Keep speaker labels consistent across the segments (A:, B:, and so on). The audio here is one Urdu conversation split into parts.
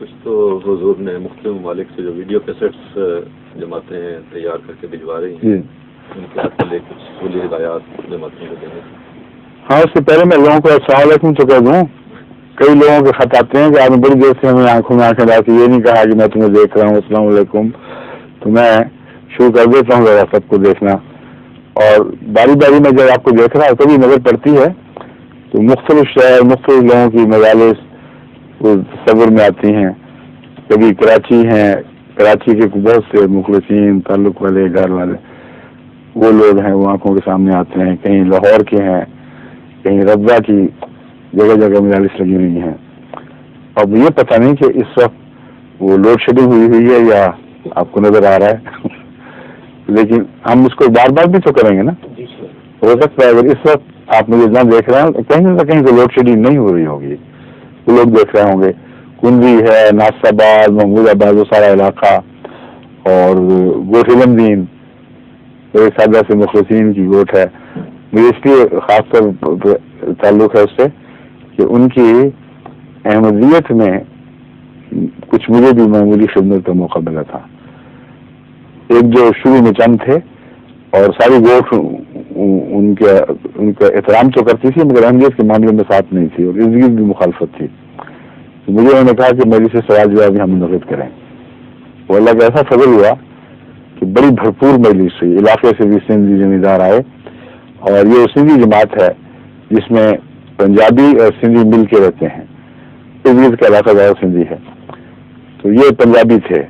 A: کچھ تو حضور نے مختلف ممالک سے جو ویڈیو کیسٹس جماعتیں تیار کر کے بھجوا رہی ہیں ان کے ہاتھ لے کچھ سولی ہدایات جماعتوں کو دینے.
B: ہاں اس سے پہلے میں لوگوں کو السلام علیکم تو کہہ دوں. کئی لوگوں کے خط آتے ہیں کہ آپ نے بڑی دیر سے ہمیں آنکھوں میں آنکھیں ڈال کے یہ نہیں کہا کہ میں تمہیں دیکھ رہا ہوں السلام علیکم. تو میں شروع کر دیتا ہوں ذرا سب کو دیکھنا, اور باری باری میں جب آپ کو دیکھ رہا کبھی نظر پڑتی ہے تو مختلف شہر مختلف لوگوں کی مجالس تصور میں آتی ہیں. کبھی کراچی ہیں, کراچی کے بہت سے مخلصین تعلق والے گھر والے وہ لوگ ہیں وہ آنکھوں کے سامنے آتے ہیں. کہیں لاہور کے ہیں, کہیں رضا کی جگہ جگہ مجالس لگی ہوئی ہیں. اب یہ پتہ نہیں کہ اس وقت وہ لوڈ شیڈنگ ہوئی ہے یا آپ کو نظر آ رہا ہے لیکن ہم اس کو بار بار بھی تو کریں گے نا. ہو سکتا ہے اگر اس وقت آپ مجھے اتنا دیکھ رہے ہیں کہیں نہ کہیں تو لوڈ شیڈنگ نہیں ہو رہی ہوگی, وہ لوگ دیکھ رہے ہوں گے. کنڈی ہے, ناصر آباد, محمود آباد, وہ سارا علاقہ, اور گوٹ علم دین ایک سادہ سے مخلصین کی گوٹ ہے. مجھے اس لیے خاص طور تعلق ہے اس سے کہ ان کی احمدیت میں کچھ مجھے بھی معمولی خدمت کا موقع ملا تھا. ایک جو شروع میں چند تھے اور ساری گوٹ ان کا احترام تو کرتی تھی مگر اہمیت کے معاملے میں ساتھ نہیں تھی اور ارد گرد بھی مخالفت تھی. تو مجھے انہوں نے کہا کہ میری سے سوال جواب ہم منعقد کریں. وہ اللہ کا ایسا فضل ہوا کہ بڑی بھرپور مجلس ہوئی. علاقے سے بھی سندھی زمیندار آئے, اور یہ سندھی جماعت ہے جس میں پنجابی اور سندھی مل کے رہتے ہیں. ارد کا علاقہ زیادہ سندھی ہے. تو یہ پنجابی تھے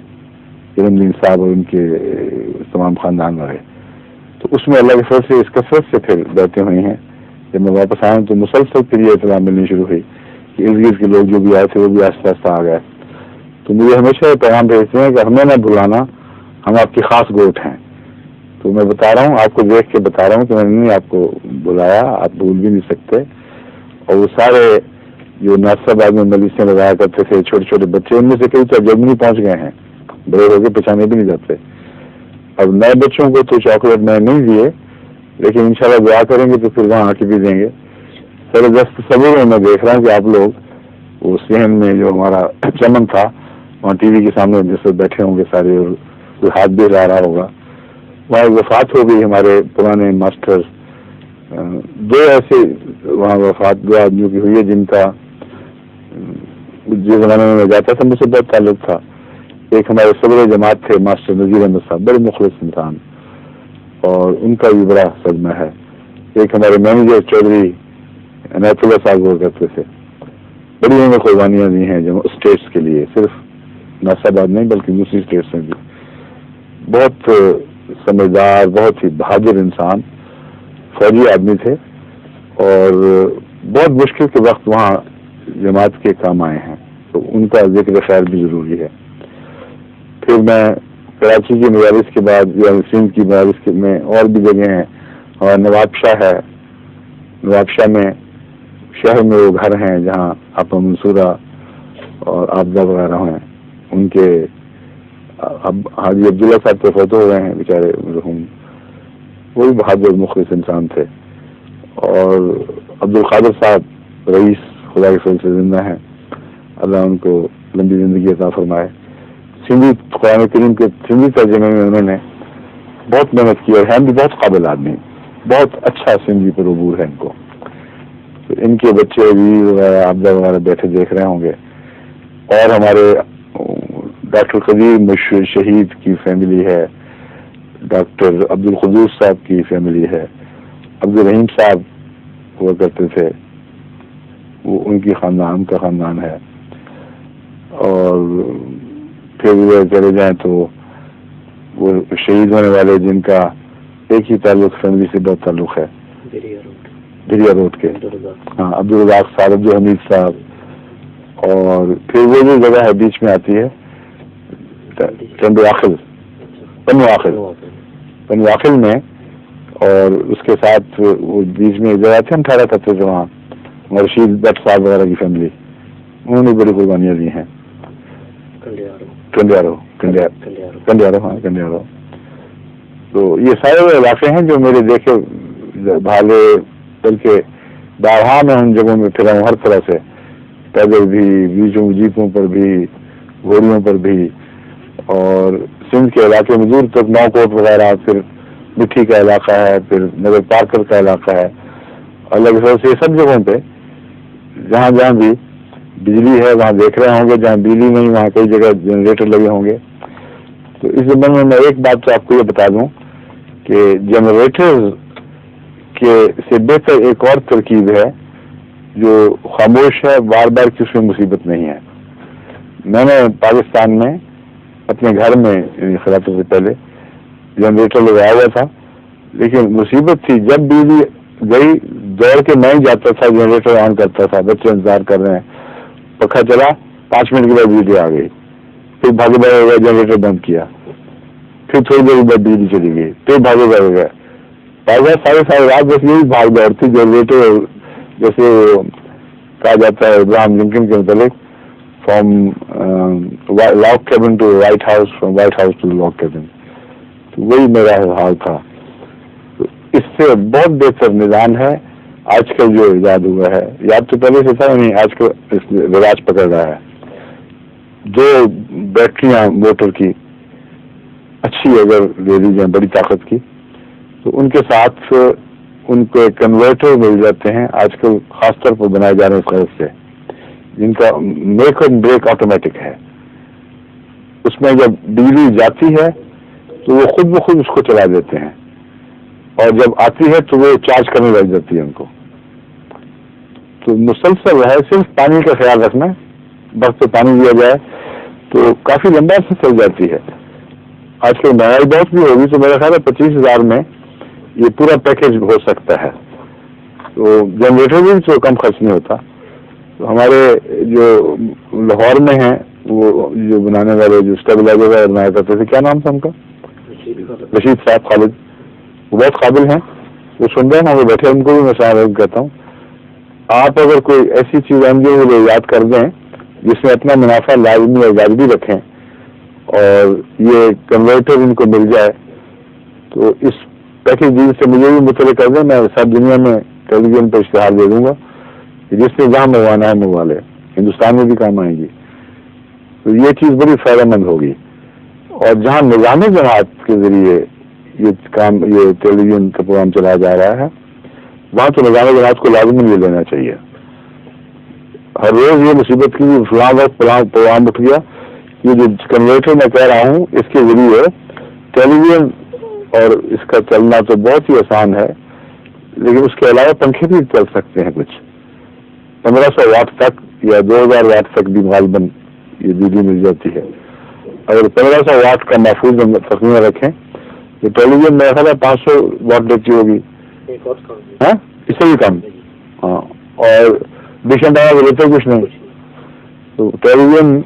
B: علم دین صاحب اور ان کے تمام خاندان والے. تو اس میں اللہ کے فضل سے اس کثرت سے پھر بیٹھے ہوئی ہیں. جب میں واپس آیا تو مسلسل پھر یہ اطلاع ملنی شروع ہوئی کہ ارد گرد کے لوگ جو بھی آئے تھے وہ بھی آہستہ آہستہ آ گئے. تو مجھے ہمیشہ یہ پیغام بھیجتے ہیں کہ ہمیں نہ بلانا, ہم آپ کی خاص گوٹ ہیں. تو میں بتا رہا ہوں, آپ کو دیکھ کے بتا رہا ہوں کہ میں نے آپ کو بلایا, آپ بھول بھی نہیں سکتے. اور وہ سارے جو ناصر آباد میں مجلسیں لگایا کرتے تھے چھوٹے چھوٹے بچے, ان میں سے کئی تو جرمنی پہنچ گئے ہیں, بڑے ہو کے پہچانے بھی نہیں جاتے. اب نئے بچوں کو تو چاکلیٹ میں نہیں دیے, لیکن انشاءاللہ دعا کریں گے تو پھر وہاں آ کے بھی دیں گے. سر دست صبر میں دیکھ رہا ہوں کہ آپ لوگ وہ صحن میں جو ہمارا چمن تھا وہاں ٹی وی کے سامنے جیسے بیٹھے ہوں گے سارے, اور کوئی ہاتھ بھی لا رہا ہوگا. وہاں ایک وفات ہو گئی ہمارے پرانے ماسٹر, دو ایسے وہاں وفات دو آدمیوں کی ہوئی ہے جن کا جس زمانے میں جاتا تھا مجھ سے بہت تعلق تھا. ایک ہمارے صدر جماعت تھے ماسٹر نذیر احمد صاحب, بڑے مخلص انسان, اور ان کا بھی بڑا صدمہ ہے. ایک ہمارے مینیجر چودھری عنایت اللہ صاحب ہوا کرتے تھے, بڑی انہوں نے قربانیاں دی ہیں اسٹیٹس کے لیے, صرف ناصر آباد نہیں بلکہ دوسری اسٹیٹس میں بھی. بہت سمجھدار, بہت ہی بہادر انسان, فوجی آدمی تھے, اور بہت مشکل کے وقت وہاں جماعت کے کام آئے ہیں. تو ان کا ذکر خیر بھی ضروری ہے. پھر میں کراچی کی مجالس کے بعد یا سندھ کی مجالس میں اور بھی جگہ ہیں, اور نواب شاہ ہے, نواب شاہ میں شہر میں وہ گھر ہیں جہاں آپ منصورہ اور آبدہ وغیرہ ہیں. ان کے اب حاجی عبداللہ صاحب تو فوت ہو گئے ہیں بیچارے مرحوم, وہ بھی بہادر مخلص انسان تھے. اور عبد القادر صاحب رئیس خدا کے فضل سے زندہ ہیں, اللہ ان کو لمبی زندگی عطا فرمائے. سندھی قرآن کریم کے سندھی ترجمے میں انہوں نے بہت محنت کی, اور ہیں بھی بہت قابل آدمی, بہت اچھا سندھی پر عبور ہے ان کو. تو ان کے بچے بھی وغیرہ آبدہ وغیرہ بیٹھے دیکھ رہے ہوں گے. اور ہمارے ڈاکٹر قدیر مشہور شہید کی فیملی ہے, ڈاکٹر عبد القدوس صاحب کی فیملی ہے, عبد الرحیم صاحب ہوا کرتے تھے, وہ ان کی خاندان کا خاندان ہے. اور پھر وہ چلے جائیں تو وہ شہید ہونے والے جن کا ایک ہی تعلق فیملی سے بہت تعلق ہے, دریا روڈ کے, ہاں, عبدالرزاق صاحب, عبد الحمید صاحب. اور پھر وہ جو جگہ ہے بیچ میں آتی ہے پنو آخل میں, اور اس کے ساتھ وہ بیچ میں جگہ تھے ہم ٹھہرا کرتے تھے وہاں, رشید بٹ صاحب وغیرہ کی فیملی, انہوں نے بڑی قربانیاں دی ہیں. کنڈیارو, ہاں کنڈیارو. تو یہ سارے وہ علاقے ہیں جو میرے دیکھے بھالے, بلکہ بارہا میں ان جگہوں میں پھرا ہوں ہر طرح سے, پیدل بھی, بیچوں جیپوں پر بھی, گھوڑیوں پر بھی، اور سندھ کے علاقے میں دور تک نوکوٹ وغیرہ، پھر مٹھی کا علاقہ ہے، پھر نگر پارکر کا علاقہ ہے، الگ سے یہ سب جگہوں پہ جہاں جہاں بھی بجلی ہے وہاں دیکھ رہے ہوں گے، جہاں بجلی نہیں وہاں کئی جگہ جنریٹر لگے ہوں گے. تو اس زمین میں ایک بات تو آپ کو یہ بتا دوں کہ جنریٹر کے سے بہتر ایک اور ترکیب ہے جو خاموش ہے، بار بار کی اس میں مصیبت نہیں ہے. میں نے پاکستان میں اپنے گھر میں خلافت سے پہلے جنریٹر لگایا ہوا تھا، لیکن مصیبت تھی جب بجلی گئی دوڑ کے میں جاتا تھا، جنریٹر آن کرتا تھا، بچے انتظار کر رہے ہیں، پنکھا چلا 5 منٹ کے بعد بجلی آ گئی، پھر بھاگے بھاگے گئے جنریٹر بند کیا، پھر تھوڑی دیر بعد بجلی چلی گئی، پھر بھاگے بھاگے گئے. ساری رات بس یہی بھاگ دوڑ تھی. جنریٹر جیسے کہا جاتا ہے ابراہم لنکن کے متعلق from log cabin to White House, from White House to log cabin, تو وہی میرا حال تھا. تو اس سے بہت بہتر نظام ہے آج کل جو ایجاد ہوا ہے. یاد تو پہلے سے تھا نہیں، آج کل رواج پکڑ رہا ہے. 2 بیٹریاں موٹر کی اچھی اگر لے لی جائیں بڑی طاقت کی، تو ان کے ساتھ ان کو کنورٹر مل جاتے ہیں آج کل، خاص طور پر بنائے جا رہے ہیں خرچ سے، جن کا میک اینڈ بریک آٹومیٹک ہے. اس میں جب بجلی جاتی ہے تو وہ خود بخود اس کو چلا دیتے ہیں، اور جب آتی ہے تو وہ چارج کرنے لگ جاتی ہے ان کو. تو مسلسل ہے، صرف پانی کا خیال رکھنا، وقت پہ پانی دیا جائے تو کافی لمبا سے چل جاتی ہے. آج کل مہنگائی بہت بھی ہوگی تو میرا خیال ہے 25,000 میں یہ پورا پیکج ہو سکتا ہے. تو جنریٹر بھی تو کم خرچ نہیں ہوتا. تو ہمارے جو لاہور میں ہیں وہ جو بنانے والے جو اسٹیبلائزر بنایا کرتے تھے، کیا نام تھا ان کا؟ رشید صاحب خالد، وہ بہت قابل ہیں، وہ سن رہے ہیں وہ بیٹھے، ان کو بھی میں شامل کہتا ہوں. آپ اگر کوئی ایسی چیز NGO کو یاد کر دیں جس میں اپنا منافع لازمی اور واجبی رکھیں اور یہ کنورٹر ان کو مل جائے، تو اس پیکج ڈیل سے مجھے بھی مطلع کر دیں، میں سب دنیا میں ٹیلی ویژن پہ اشتہار دے دوں گا کہ جس نے جہاں منگوانا ہے منگوا لے، ہندوستان میں بھی کام آئیں گی. تو یہ چیز بڑی فائدہ مند ہوگی. اور جہاں نظام جماعت کے ذریعے یہ ٹیلی ویژن کا پروگرام چلایا جا رہا ہے، وہاں تو نظام جماعت کو لازمی لے لینا چاہیے. ہر روز یہ مصیبت کی فلاں وقت پروگرام اٹھ گیا. یہ جو کنورٹر میں کہہ رہا ہوں اس کے ذریعے ٹیلی ویژن اور اس کا چلنا تو بہت ہی آسان ہے، لیکن اس کے علاوہ پنکھے بھی چل سکتے ہیں کچھ 1500 واٹ تک یا 2000 واٹ تک بھی غالباً یہ بجلی مل جاتی ہے. اگر 1500 واٹ کا محفوظ تخمینہ رکھیں تو ٹیلی ویژن میرا خیال ہے 500 واٹ لیتی ہوگی، ہاں اس سے بھی کم. ہاں، اور ڈش اینٹینا تو لیتے کچھ نہیں، تو ٹیلی ویژن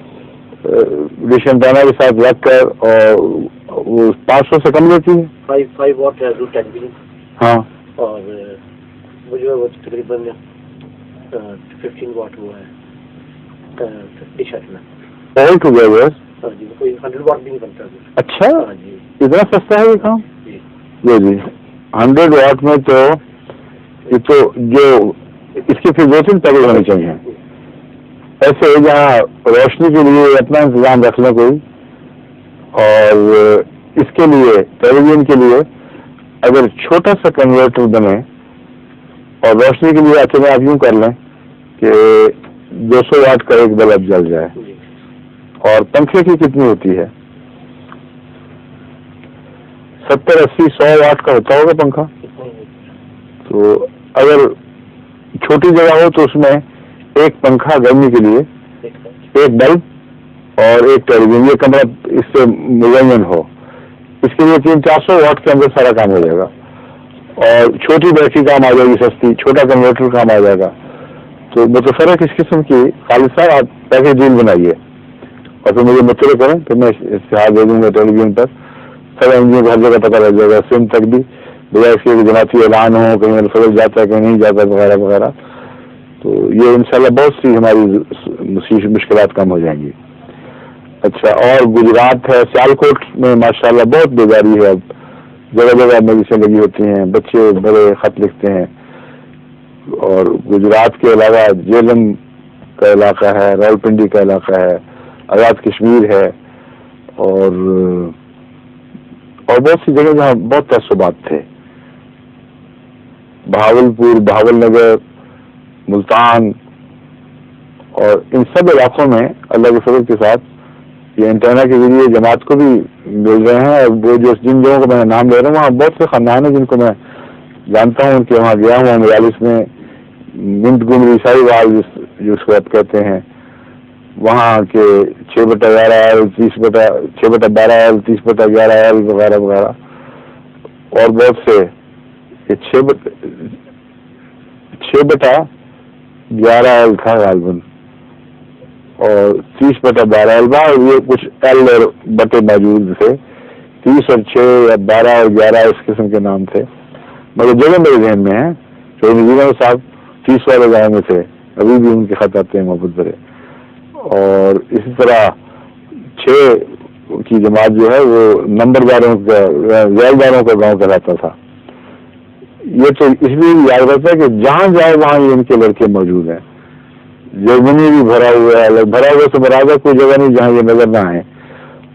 B: ڈش اینٹینا کے ساتھ رکھ کر اور وہ 500 سے کم لیتی ہے.
C: 5 واٹ ہے جو ٹیلی ویژن،
B: ہاں،
C: اور وہ جو ہے وہ تقریباً 15 واٹ وہ ہے ڈش اینٹینا
B: آل ٹوگیدر.
C: جی، کوئی 100 واٹ بھی نہیں بنتا.
B: اچھا،
C: جی
B: اتنا سستا ہے یہ کام؟ جی 100 واٹ میں تو یہ تو جو اس کے پھر 2-3 پیکج ہونے چاہیے ایسے جہاں روشنی کے لیے اپنا انتظام رکھ لیں کوئی، اور اس کے لیے ٹیلی ویژن کے لیے اگر چھوٹا سا کنورٹر بنے اور روشنی کے لیے اچھے آپ یوں کر لیں کہ 200 واٹ کا ایک بلب جل جائے. اور پنکھے کی کتنی ہوتی ہے؟ 70, 80, 100 واٹ کا ہوتا ہوگا پنکھا. تو اگر چھوٹی جگہ ہو تو اس میں ایک پنکھا گرمی کے لیے، ایک بلب اور ایک ٹیلی ویژن، یہ کمرہ اس سے مزین ہو، اس کے لیے 300-400 واٹ کے اندر سارا کام ہو جائے گا. اور چھوٹی بیٹری کام آ جائے گی سستی، چھوٹا کنورٹر کام آ جائے گا. تو متفرق اس قسم کی خالد صاحب آپ پیکج ڈیل بنائیے اور پھر مجھے مطلع کریں تو میں اشتہار دے دوں گا ٹیلی ویژن پر. سب NGO کو ہر جگہ پتہ لگ جائے گا، سندھ تک بھی، بجائے اس کے جماعتی اعلان ہو کہیں الفضل جاتا ہے کہیں نہیں جاتا وغیرہ وغیرہ. تو یہ انشاءاللہ بہت سی ہماری مشکلات کم ہو جائیں گی. اچھا، اور گجرات ہے، سیالکوٹ میں ماشاءاللہ بہت بیداری ہے، اب جگہ جگہ مجلسیں لگی ہوتی ہیں، بچے بڑے خط لکھتے ہیں. اور گجرات کے علاوہ جیلم کا علاقہ ہے، راولپنڈی کا علاقہ ہے، آزاد کشمیر ہے، اور بہت سی جگہ جہاں بہت تعصبات تھے، بہاولپور، بہاول نگر، ملتان، اور ان سب علاقوں میں اللہ کے فضل کے ساتھ یہ انٹرنا کے ذریعے جماعت کو بھی مل رہے ہیں. اور وہ جن جگہوں کو میں نام لے رہا ہوں وہاں بہت سے خاندان ہیں جن کو میں جانتا ہوں، کہ وہاں گیا ہوں مجالس میں. منت گم عیسائی وال جس کو آپ کہتے ہیں، وہاں کے 6/11L 6/12L 30/11L وغیرہ وغیرہ، اور بہت سے 6/11L تھا غالباً، اور 30/12L اور یہ کچھ ایل اور بٹے موجود تھے. 30 اور 6 یا 12 اور 11 اس قسم کے نام تھے، مگر جگہ میرے ذہن میں ہے. شہید نظیر صاحب 30 والے گاؤں میں تھے، ابھی بھی ان کے خط آتے ہیں محبت برے. اور اسی طرح 6 کی جماعت جو ہے وہ نمبرداروں کا، ذیلداروں کا گاؤں کہلاتا تھا. یہ تو اس لیے یاد رہتا ہے کہ جہاں جائے وہاں یہ ان کے لڑکے موجود ہیں. جرمنی بھی بھرا ہوا ہے، بھرا ہوا سے برابر کوئی جگہ نہیں جہاں یہ نظر نہ آئے،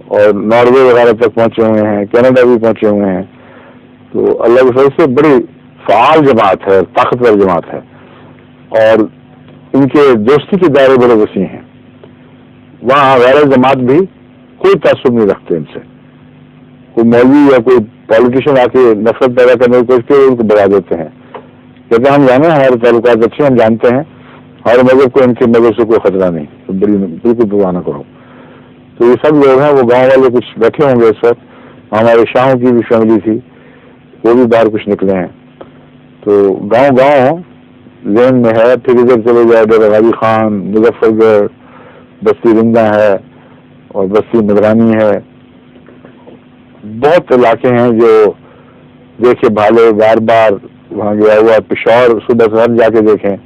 B: اور ناروے وغیرہ تک پہنچے ہوئے ہیں، کینیڈا بھی پہنچے ہوئے ہیں. تو اللہ کے فضل سے بڑی فعال جماعت ہے، طاقتور جماعت ہے، اور ان کے دوستی کے دائرے بڑے وسیع ہیں. وہاں غیر جماعت بھی کوئی تعصب نہیں رکھتے ان سے. کوئی مولوی یا کوئی پالیٹیشین آ کے نفرت پیدا کرنے کی کوشش کرے ان کو بڑھا دیتے ہیں، کہتے ہیں ہم جانے ہمارے تعلقات اچھے، ہم جانتے ہیں ہمارے مذہب کو ان کے مذہب سے کوئی خطرہ نہیں، بالکل پرواہ نہ کرو. تو یہ سب لوگ ہیں، وہ گاؤں والے کچھ بیٹھے ہوں گے اس وقت. ہمارے شاہوں کی بھی فیملی تھی، وہ بھی باہر کچھ نکلے ہیں. تو گاؤں ذہن میں ہے. پھر ادھر چلے جائے ڈیرہ غازی خان، مظفر گڑھ، بستی رنگا ہے، اور بستی مدرانی ہے. بہت علاقے ہیں جو دیکھے بھالے، بار بار وہاں گیا ہوا. پشاور صبح سے جا کے دیکھیں،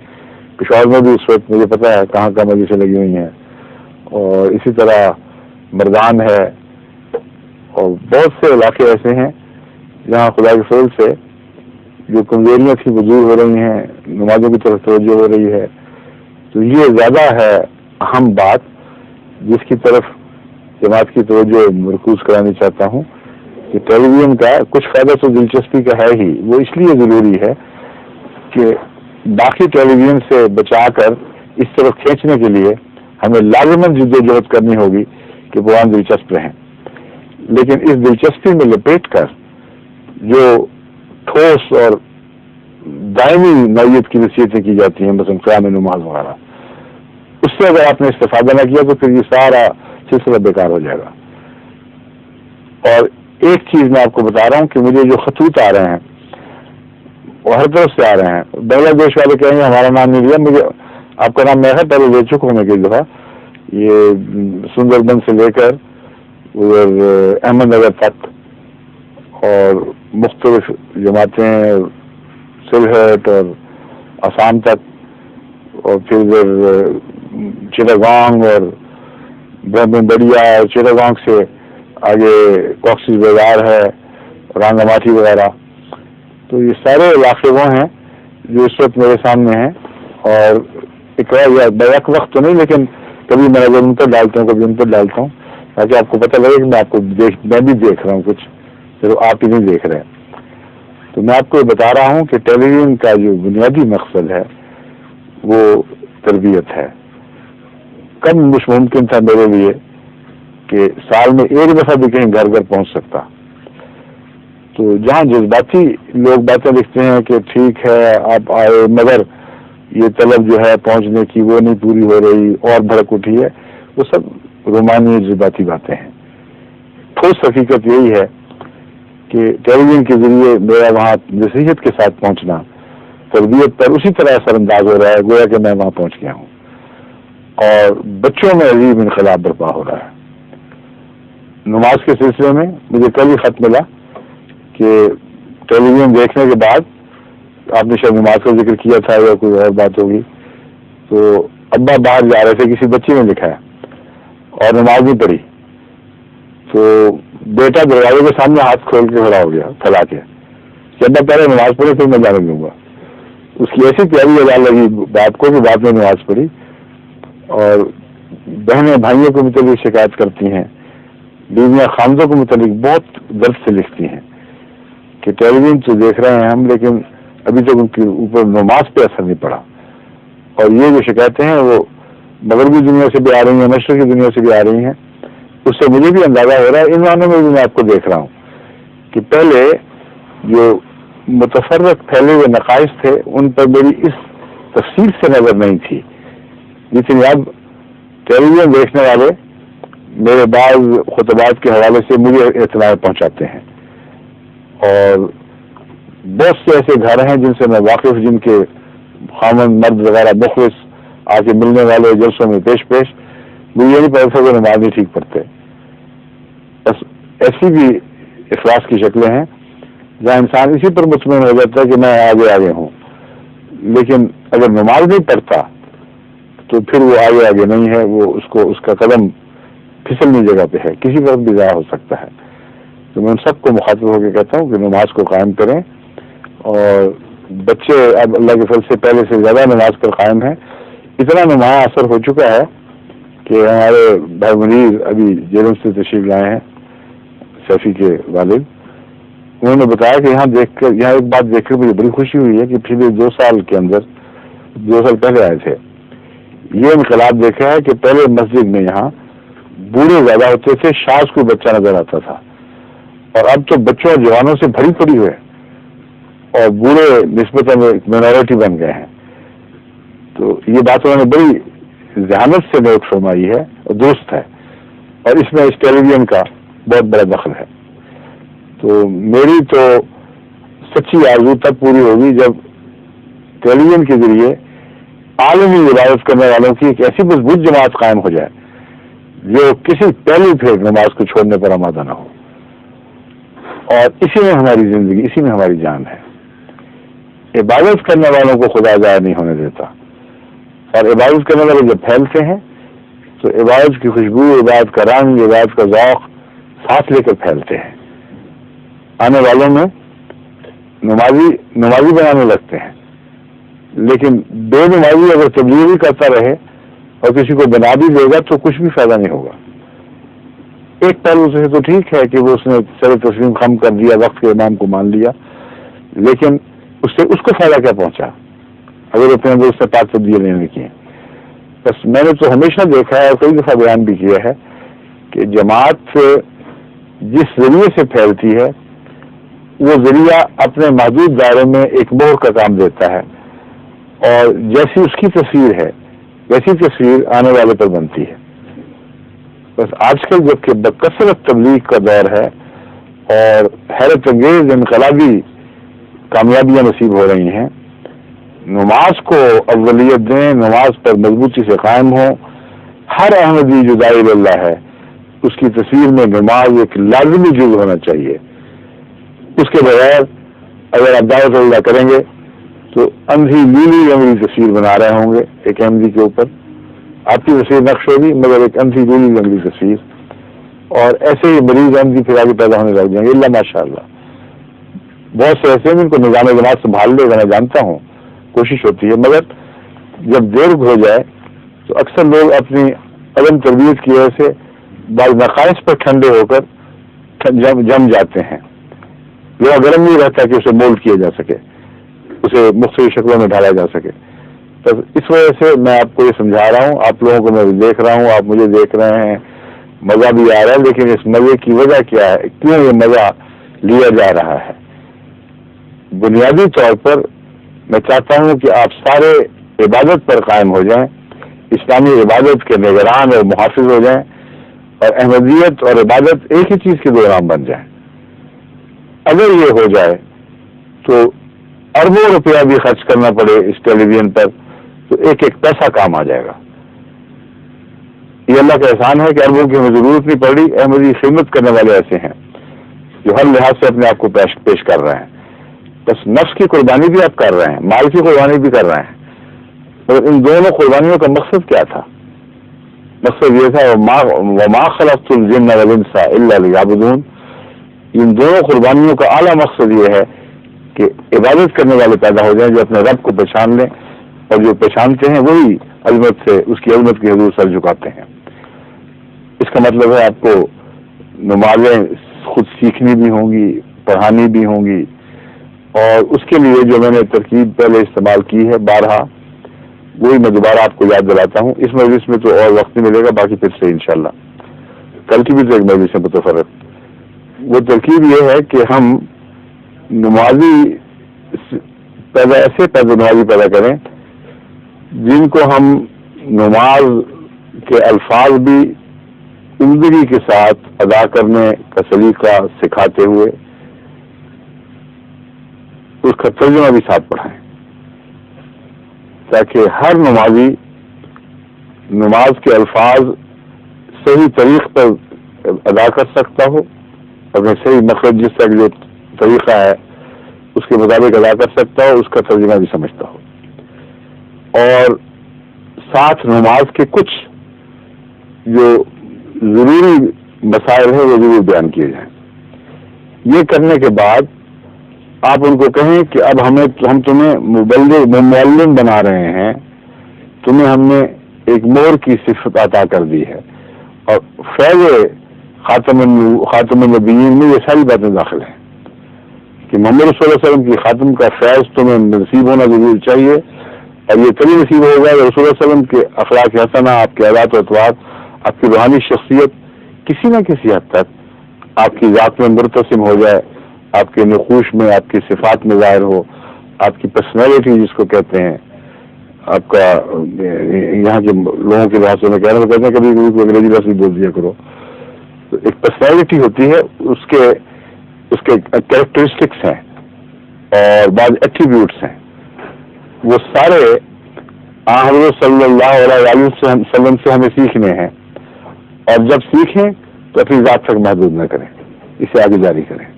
B: پشاور میں بھی اس وقت مجھے پتا ہے کہاں کہاں مجلسیں لگی ہوئی ہیں. اور اسی طرح مردان ہے، اور بہت سے علاقے ایسے ہیں جہاں خدا کے فضل سے جو کمزوریاں تھیں وہ دور ہو رہی ہیں، نمازوں کی طرف توجہ ہو رہی ہے. تو یہ زیادہ ہے اہم بات جس کی طرف جماعت کی توجہ مرکوز کرانا چاہتا ہوں، کہ ٹیلی ویژن کا کچھ فائدہ تو دلچسپی کا ہے ہی. وہ اس لیے ضروری ہے کہ باقی ٹیلی ویژن سے بچا کر اس طرف کھینچنے کے لیے ہمیں لازماً جدوجہد کرنی ہوگی کہ وہ دلچسپ رہیں. لیکن اس دلچسپی میں لپیٹ کر جو ٹھوس اور دائمی نوعیت کی نصیحتیں کی جاتی ہیں، مثلا قیام نماز وغیرہ، اس سے اگر آپ نے استفادہ نہ کیا تو پھر یہ سارا سلسلہ بیکار ہو جائے گا. اور ایک چیز میں آپ کو بتا رہا ہوں کہ مجھے جو خطوط آ رہے ہیں وہ ہر طرف سے آ رہے ہیں. بنگلہ دیش والے کہیں گے ہمارا نام نہیں لیا، مجھے آپ کا نام میں پہلے لے چکا ہوں میں کئی دفعہ. یہ سندر بن سے لے کر ادھر احمد نگر تک، اور مختلف جماعتیں سلہٹ اور آسام تک، اور پھر ادھر چٹاگانگ اور برہمن بڑیا، اور چٹاگانگ سے آگے کوکسیز بازار ہے، رانگا ماٹھی وغیرہ. تو یہ سارے علاقے وہ ہیں جو اس وقت میرے سامنے ہیں. اور بیک وقت تو نہیں، لیکن کبھی میں نظر ان پر ڈالتا ہوں، کبھی ان پر ڈالتا ہوں، تاکہ آپ کو پتہ لگے کہ میں بھی دیکھ رہا ہوں کچھ، صرف آپ ہی نہیں دیکھ رہے. تو میں آپ کو یہ بتا رہا ہوں کہ ٹیلی ویژن کا جو بنیادی مقصد ہے وہ تربیت ہے. کم ممکن تھا میرے لیے کہ سال میں ایک دفعہ بھی کہیں گھر گھر پہنچ سکتا. تو جہاں جذباتی لوگ باتیں لکھتے ہیں کہ ٹھیک ہے آپ آئے، مگر یہ طلب جو ہے پہنچنے کی وہ نہیں پوری ہو رہی اور بھڑک اٹھی ہے، وہ سب رومانی جذباتی باتیں ہیں. ٹھوس حقیقت یہی ہے کہ ٹیلی ویژن کے ذریعے میرا وہاں نصیحت کے ساتھ پہنچنا تربیت پر اسی طرح اثر انداز ہو رہا ہے گویا کہ میں وہاں پہنچ گیا ہوں، اور بچوں میں عجیب انقلاب برپا ہو رہا ہے. نماز کے سلسلے میں مجھے کل ہی خط ملا کہ ٹیلی ویژن دیکھنے کے بعد، آپ نے شاید نماز کا ذکر کیا تھا یا کوئی اور بات ہوگی، تو ابا باہر جا رہے تھے، کسی بچے نے لکھا ہے اور نماز نہیں پڑھی، تو بیٹا دروازے کے سامنے ہاتھ کھول کے کھڑا ہو گیا پھیلا کے کہ ابا پہلے نماز پڑھی پھر میں جانے دوں گا. اس کی ایسی پیاری ادا لگی بات کو کہ بعد میں نماز پڑھی، اور بہنیں بھائیوں کے متعلق شکایت کرتی ہیں، بیویاں خامدوں کے متعلق بہت درد سے لکھتی ہیں کہ ٹیلی ویژن تو دیکھ رہے ہیں ہم، لیکن ابھی تک ان کے اوپر نماز پہ اثر نہیں پڑا. اور یہ جو شکایتیں ہیں وہ مغربی دنیا سے بھی آ رہی ہیں، مشرقی دنیا سے بھی آ رہی ہیں. اس سے مجھے بھی اندازہ ہو رہا ہے، ان معنوں میں بھی میں آپ کو دیکھ رہا ہوں کہ پہلے جو متفرق پھیلے ہوئے نقائص تھے ان پر میری اس تفصیل سے نظر نہیں تھی جتنی اب ٹیلی ویژن دیکھنے والے میرے بعض خطبات کے حوالے سے مجھے اطلاع پہنچاتے ہیں. اور بہت سے ایسے گھر ہیں جن سے میں واقف، جن کے خامن مرد وغیرہ مخلص آ کے ملنے والے جلسوں میں پیش مجھے یہ نہیں پتا تھا کہ نماز نہیں ٹھیک پڑھتے. بس ایسی بھی اخلاص کی شکلیں ہیں جہاں انسان اسی پر مطمئن ہو جاتا ہے کہ میں آگے ہوں، لیکن اگر نماز نہیں پڑھتا تو پھر وہ آگے نہیں ہے، وہ اس کا قدم پھسلنی جگہ پہ ہے، کسی وقت بھی ضائع ہو سکتا ہے. تو میں ان سب کو مخاطب ہو کے کہتا ہوں کہ نماز کو قائم کریں. اور بچے اب اللہ کے فضل سے پہلے سے زیادہ نماز پر قائم ہیں. اتنا نمایاں اثر ہو چکا ہے کہ ہمارے بھائی منیر ابھی جیلم سے تشریف لائے ہیں، شفیع کے والد، انہوں نے بتایا کہ یہاں ایک بات دیکھ کر مجھے بڑی خوشی ہوئی ہے کہ پچھلے 2 سال کے اندر، 2 سال پہلے آئے تھے، یہ انقلاب دیکھا ہے کہ پہلے مسجد میں یہاں بوڑھے زیادہ ہوتے تھے، شاذ کوئی بچہ نظر آتا تھا، اور اب تو بچوں اور جوانوں سے بھری پڑی ہوئے اور بوڑھے نسبتاً مائنورٹی بن گئے ہیں. تو یہ بات انہوں نے بڑی ذہانت سے نوٹ فرمائی ہے اور درست ہے، اور اس میں اس ٹیلی ویژن کا بہت بڑا دخل ہے. تو میری تو سچی آرزو تب پوری ہوگی جب ٹیلی ویژن کے ذریعے عالمی عبادت کرنے والوں کی ایک ایسی مضبوط جماعت قائم ہو جائے جو کسی پہلی پھر نماز کو چھوڑنے پر آمادہ نہ ہو. اور اسی میں ہماری زندگی، اسی میں ہماری جان ہے. عبادت کرنے والوں کو خدا ضائع نہیں ہونے دیتا، اور عبادت کرنے والے جب پھیلتے ہیں تو عبادت کی خوشبو، عبادت کا رنگ، عبادت کا ذوق ساتھ لے کر پھیلتے ہیں. آنے والوں میں نمازی بنانے لگتے ہیں، لیکن بے نمازی اگر تبلیغ کرتا رہے اور کسی کو بنا بھی دے گا تو کچھ بھی فائدہ نہیں ہوگا. ایک پہلو سے تو ٹھیک ہے کہ وہ اس نے سر تسلیم خم کر دیا، وقت کے امام کو مان لیا، لیکن اس کو فائدہ کیا پہنچا اگر اپنے اندر اس سے پاک تبدیلی نہیں کیے. بس میں نے تو ہمیشہ دیکھا ہے اور کئی دفعہ بیان بھی کیا ہے کہ جماعت جس ذریعے سے پھیلتی ہے وہ ذریعہ اپنے محدود دائرے میں ایک مہر کا کام دیتا ہے، اور جیسی اس کی تصویر ہے ویسی تصویر آنے والے پر بنتی ہے. بس آج کل جبکہ بکثرت تبلیغ کا دور ہے اور حیرت انگیز انقلابی کامیابیاں نصیب ہو رہی ہیں، نماز کو اولیت دیں، نماز پر مضبوطی سے قائم ہوں. ہر احمدی جو داعی اللہ ہے اس کی تصویر میں نماز ایک لازمی جز ہونا چاہیے. اس کے بغیر اگر آپ دعوت اللہ کریں گے تو اندھی نیلی رنگی تصویر بنا رہے ہوں گے ایک احمدی کے اوپر. آپ کی تصویر نقش ہوگی مگر ایک اندھی نیلی رنگی تصویر، اور ایسے ہی مریض احمدی پھر آگے پیدا ہونے لگ جائیں گے. اللہ ماشاء اللہ بہت سے ایسے ہیں جن کو نظام جماعت سنبھال لے گا، میں جانتا ہوں، کوشش ہوتی ہے، مگر جب دیر ہو جائے تو اکثر لوگ اپنی عدم تربیت کی وجہ سے بعض نقائص پر ٹھنڈے ہو کر جم جاتے ہیں. لوگ گرم نہیں رہتا کہ اسے مولڈ کیا جا سکے، اسے مختلف شکلوں میں ڈالا جا سکے. تو اس وجہ سے میں آپ کو یہ سمجھا رہا ہوں، آپ لوگوں کو میں دیکھ رہا ہوں، آپ مجھے دیکھ رہے ہیں، مزہ بھی آ رہا ہے، لیکن اس مزے کی وجہ کیا ہے، کیوں یہ مزہ لیا جا رہا ہے؟ بنیادی طور پر میں چاہتا ہوں کہ آپ سارے عبادت پر قائم ہو جائیں، اسلامی عبادت کے نگران اور محافظ ہو جائیں، اور احمدیت اور عبادت ایک ہی چیز کے دو نام بن جائیں. اگر یہ ہو جائے تو اربوں روپیہ بھی خرچ کرنا پڑے اس ٹیلی ویژن پر تو ایک ایک پیسہ کام آ جائے گا. یہ اللہ کا احسان ہے کہ اربوں کی ہمیں ضرورت نہیں پڑ رہی. احمدی خدمت کرنے والے ایسے ہیں جو ہر لحاظ سے اپنے آپ کو پیش کر رہے ہیں. بس نفس کی قربانی بھی آپ کر رہے ہیں، مال کی قربانی بھی کر رہے ہیں، مگر ان دونوں قربانیوں کا مقصد کیا تھا؟ مقصد یہ تھا وما خلقت الجن والانس الا لیعبدون. ان دونوں قربانیوں کا اعلیٰ مقصد یہ ہے کہ عبادت کرنے والے پیدا ہو جائیں جو اپنے رب کو پہچان لیں، اور جو پہچانتے ہیں وہی عظمت سے اس کی عظمت کے حضور سر جھکاتے ہیں. اس کا مطلب ہے آپ کو نمازیں خود سیکھنی بھی ہوں گی، پڑھانی بھی ہوں گی، اور اس کے لیے جو میں نے ترکیب پہلے استعمال کی ہے بارہا، وہی میں دوبارہ آپ کو یاد دلاتا ہوں. اس مجلس میں تو اور وقت نہیں ملے گا، باقی پھر سے انشاءاللہ کل کی بھی تو ایک مجلس ہے متفرق. وہ ترکیب یہ ہے کہ ہم نمازی ایسے نمازی پیدا کریں جن کو ہم نماز کے الفاظ بھی عمدگی کے ساتھ ادا کرنے کا سلیقہ سکھاتے ہوئے اس کا ترجمہ بھی ساتھ پڑھائیں، تاکہ ہر نمازی نماز کے الفاظ صحیح طریق پر ادا کر سکتا ہو، اپنے صحیح مخرج جس تک جو طریقہ ہے اس کے مطابق ادا کر سکتا ہو، اس کا ترجمہ بھی سمجھتا ہو، اور ساتھ نماز کے کچھ جو ضروری مسائل ہیں وہ ضرور بیان کیے جائیں. یہ کرنے کے بعد آپ ان کو کہیں کہ اب ہم تمہیں معلم بنا رہے ہیں، تمہیں ہم نے ایک مہر کی صفت عطا کر دی ہے، اور فیض خاتم النبیین میں یہ ساری باتیں داخل ہیں کہ محمد صلی اللہ علیہ وسلم کی خاتم کا فیض تمہیں نصیب ہونا ضرور چاہیے، اور یہ تبھی نصیب ہوگا کہ رسول اللہ علیہ وسلم کے اخلاق حسنہ، آپ کے عادات و اطوار، آپ کی روحانی شخصیت کسی نہ کسی حد تک آپ کی ذات میں مرتسم ہو جائے، آپ کے نقوش میں، آپ کی صفات میں ظاہر ہو، آپ کی پرسنالٹی جس کو کہتے ہیں، آپ کا یہاں کے لوگوں کے لحاظ سے میں کہہ رہا ہوں، کہتے ہیں کبھی کبھی انگریزی لفظ بھی بول دیا کرو. تو ایک پرسنالٹی ہوتی ہے، اس کے کیریکٹرسٹکس ہیں اور بعض ایٹریبیوٹس ہیں، وہ سارے حضرت صلی اللہ علیہ وسلم سے ہمیں سیکھنے ہیں، اور جب سیکھیں تو اپنی ذات تک محدود نہ کریں، اسے آگے جاری کریں،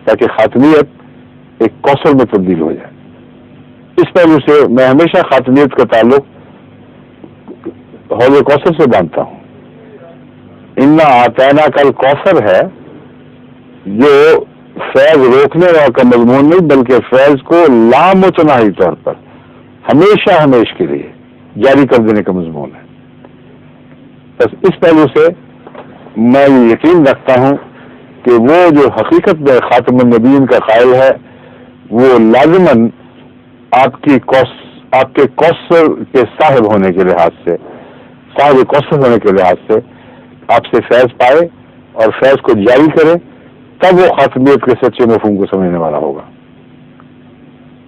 B: تاکہ خاتمیت ایک کوثر میں تبدیل ہو جائے. اس پہلو سے میں ہمیشہ خاتمیت کا تعلق حوض کوثر سے باندھتا ہوں. انا آتینا کل کوثر ہے جو فیض روکنے کا مضمون نہیں، بلکہ فیض کو لامتناہی طور پر ہمیشہ کے لیے جاری کر دینے کا مضمون ہے. بس اس پہلو سے میں یہ یقین رکھتا ہوں کہ وہ جو حقیقت میں خاتم النبیین کا قائل ہے وہ لازماً آپ کے کوثر کے صاحب ہونے کے لحاظ سے، صاحب کوثر ہونے کے لحاظ سے آپ سے فیض پائے اور فیض کو جاری کرے، تب وہ خاتمیت کے سچے مفہوم کو سمجھنے والا ہوگا.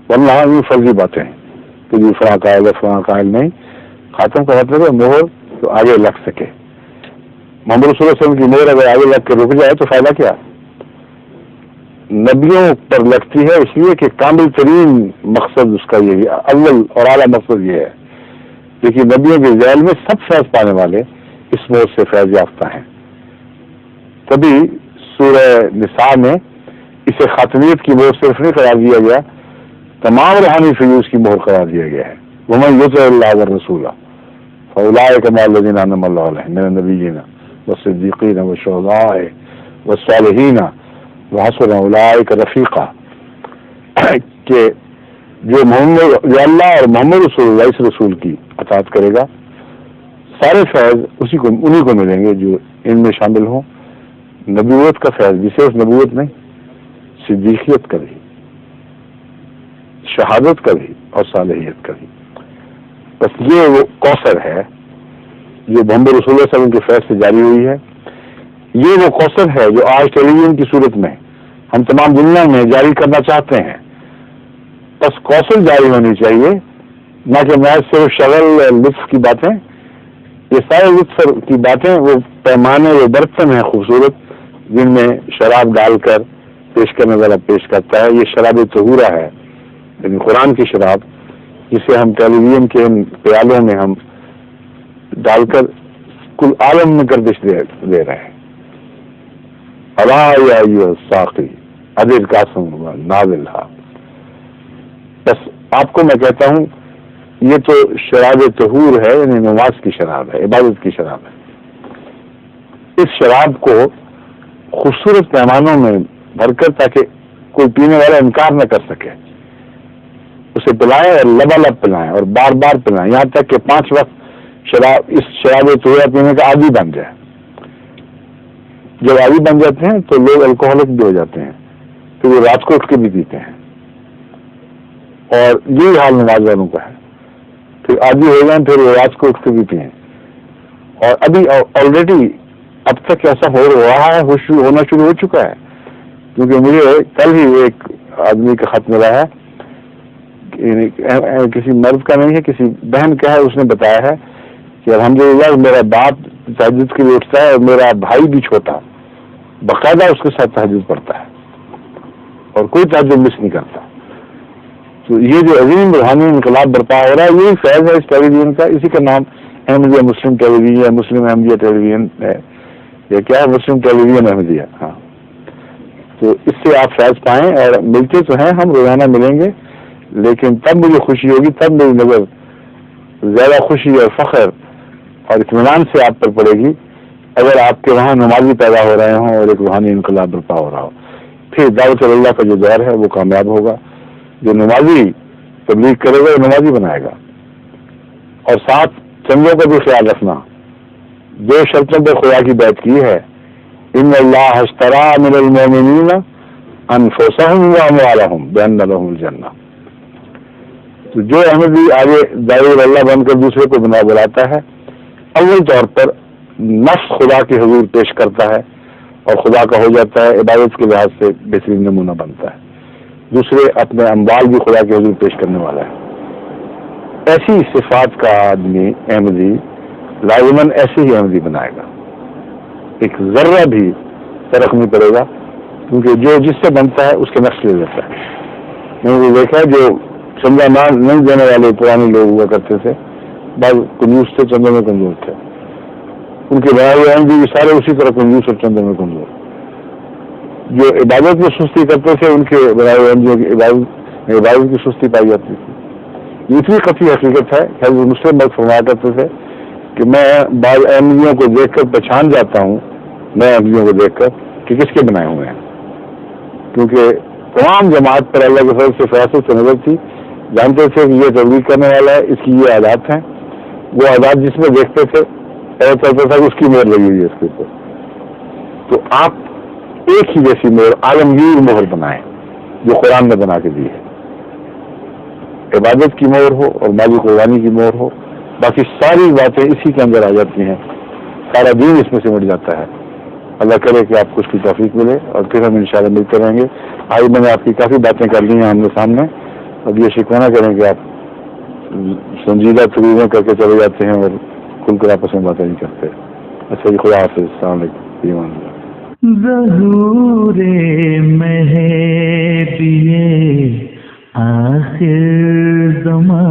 B: ورنہ یہ فرضی باتیں ہیں کہ جی فلاں قائل ہے فلاں قائل نہیں. خاتم کا مطلب ہے مہر تو آگے لگ سکے. محمد رسول اللہ علیہ وسلم کی مہر اگر آگے لگ کے رک جائے تو فائدہ کیا؟ نبیوں پر لگتی ہے اس لیے کہ کامل ترین مقصد اس کا یہی اول اور اعلیٰ مقصد یہ ہے، لیکن نبیوں کے ذیل میں سب فیض پانے والے اس مہر سے فیض یافتہ ہیں. تبھی سورہ نساء میں اسے خاتمیت کی مہر صرف نہیں قرار دیا گیا، تمام روحانی فیوز کی مہر قرار دیا گیا ہے. ومن یطع اللہ والرسول فاولئک مع الذین انعم اللہ علیہم من النبیین والصدیقین والشہداء والصالحین وحسن اولئک رفیقا. کہ جو اللہ اور محمد رسول اللہ اس رسول کی اطاعت کرے گا، سارے فیض انہی کو ملیں گے جو ان میں شامل ہوں. نبوت کا فیض بھی، صرف نبوت نہیں، صدیقیت کا بھی، شہادت کا بھی اور صالحیت کا بھی. بس یہ وہ کوثر ہے جو محمد رسول اللہ صلی اللہ علیہ وسلم کے فیض سے جاری ہوئی ہے. یہ وہ کوثر ہے جو آج ٹیلی ویژن کی صورت میں ہم تمام دنیا میں جاری کرنا چاہتے ہیں. بس کوثر جاری ہونی چاہیے، نہ کہ محض صرف شغل لطف کی باتیں. یہ سارے لطف کی باتیں وہ پیمانے، وہ برتن ہیں خوبصورت جن میں شراب ڈال کر پیش کرنے والا پیش کرتا ہے. یہ شراب طہورہ ہے، یعنی قرآن کی شراب، جسے ہم ٹیلی ویژن کے ان پیالوں میں ہم ڈال کر کل عالم میں گردش دے رہے ہیں. الا یا ایھا الساقی ادر قاسم ناولھا. بس آپ کو میں کہتا ہوں یہ تو شراب طہور ہے، یعنی نماز کی شراب ہے، عبادت کی شراب ہے. اس شراب کو خوبصورت پیمانوں میں بھر کر تاکہ کوئی پینے والا انکار نہ کر سکے، اسے سے پلائیں اور لبالب پلائیں اور بار بار پلائیں، یہاں تک کہ 5 وقت اس شراب طیبہ پینے کا عادی بن جائے۔ جب عادی بن جاتے ہیں تو لوگ الکوہلک بھی ہو جاتے ہیں، پھر وہ رات کو اٹھ کے بھی پیتے ہیں، اور یہی حال نماز والوں کا ہے، پھر عادی ہو جائیں پھر وہ رات کو اٹھ کے بھی پئیں۔ اور ابھی آلریڈی اب تک ایسا ہو رہا ہے، ہونا شروع ہو چکا ہے، کیونکہ مجھے کل ہی ایک آدمی کا خط ملا ہے، کسی مرد کا نہیں ہے، کسی بہن کا ہے، اس نے بتایا ہے کہ الحمدللہ میرا باپ تہجد کے لیے اٹھتا ہے اور میرا بھائی بھی چھوٹا باقاعدہ اس کے ساتھ تہجد پڑھتا ہے اور کوئی تہجد مس نہیں کرتا۔ تو یہ جو عظیم روحانی انقلاب برپا ہو رہا ہے، یہی فیض ہے اس ٹیلی ویژن کا، اسی کا نام احمدیہ مسلم ٹیلی ویژن یا مسلم احمدیہ ٹیلی ویژن ہے، یہ کیا ہے، مسلم ٹیلی ویژن احمدیہ۔ ہاں، تو اس سے آپ فیض پائیں، اور ملتے تو ہیں، ہم روزانہ ملیں گے، لیکن تب مجھے خوشی ہوگی، تب میری نظر زیادہ خوشی اور فخر اور اطمینان سے آپ پر پڑے گی اگر آپ کے وہاں نمازی پیدا ہو رہے ہوں اور ایک روحانی انقلاب برپا ہو رہا ہو۔ پھر دعوت اللہ کا جو دور ہے وہ کامیاب ہوگا، جو نمازی تبلیغ کرے گا وہ نمازی بنائے گا۔ اور ساتھ چندوں کا بھی خیال رکھنا، جو شرطوں پر خدا کی بیعت کی ہے، ان اللہ اشترى من المؤمنین انفسهم واموالهم بان لهم الجنہ، تو جو احمدی آگے داعی اللہ بن کر دوسرے کو بلاتا ہے، اول طور پر نفس خدا کے حضور پیش کرتا ہے اور خدا کا ہو جاتا ہے، عبادت کے لحاظ سے بہترین نمونہ بنتا ہے، دوسرے اپنے اموال بھی خدا کے حضور پیش کرنے والا ہے۔ ایسی صفات کا آدمی احمدی لازماً ایسے ہی احمدی بنائے گا، ایک ذرہ بھی فرق نہیں پڑے گا، کیونکہ جو جس سے بنتا ہے اس کے نقش لے لیتا ہے۔ میں نے دیکھا جو چندہ نہیں دینے والے پرانے لوگ ہوا کرتے تھے، بعض کنجوس تھے، چندے میں کنجوس تھے، ان کے بھائی احمدی بھی سارے اسی طرح کنجوس اور چندے میں کنجوس۔ جو عبادت میں سستی کرتے تھے ان کے بڑائے احمدیوں کی عبادت کی سستی پائی جاتی تھی۔ یہ اتنی قطعی حقیقت ہے، حضرت مسلم بات فرمایا کرتے تھے کہ میں بعض احمدیوں کو دیکھ کر پہچان جاتا ہوں، میں احمدیوں کو دیکھ کر کہ کس کے بنائے ہوئے ہیں، کیونکہ تمام جماعت پر اللہ کے فضل سے فراست سے نظر تھی، جانتے تھے کہ یہ تبلیغ کرنے والا ہے، اس کی یہ عادات ہیں، وہ عادات جس میں دیکھتے تھے ایسا چلتا تھا کہ اس کی مہر لگی ہوئی ہے اس کے اوپر۔ تو آپ ایک ہی جیسی مہر، عالمگیر مہر بنائیں جو قرآن نے بنا کے دی ہے، عبادت کی مہر ہو اور مالی قربانی کی مہر ہو، باقی ساری باتیں اسی کے اندر آ جاتی ہیں، سارا دین اس میں سمٹ جاتا ہے۔ اللہ کرے کہ آپ کو اس کی توفیق ملے، اور پھر ہم انشاءاللہ ملتے رہیں گے۔ آج میں نے آپ کی کافی باتیں کر لی ہیں ہمارے سامنے، اب یہ شکوہ نہ کریں کہ آپ سنجیدہ تقریریں کر کے چلے جاتے ہیں اور کھل کر آپس میں باتیں نہیں کرتے۔ اچھا جی، خدا حافظ، السلام علیکم، ایمان اللہ۔
D: ظہور مہدی آخر زمان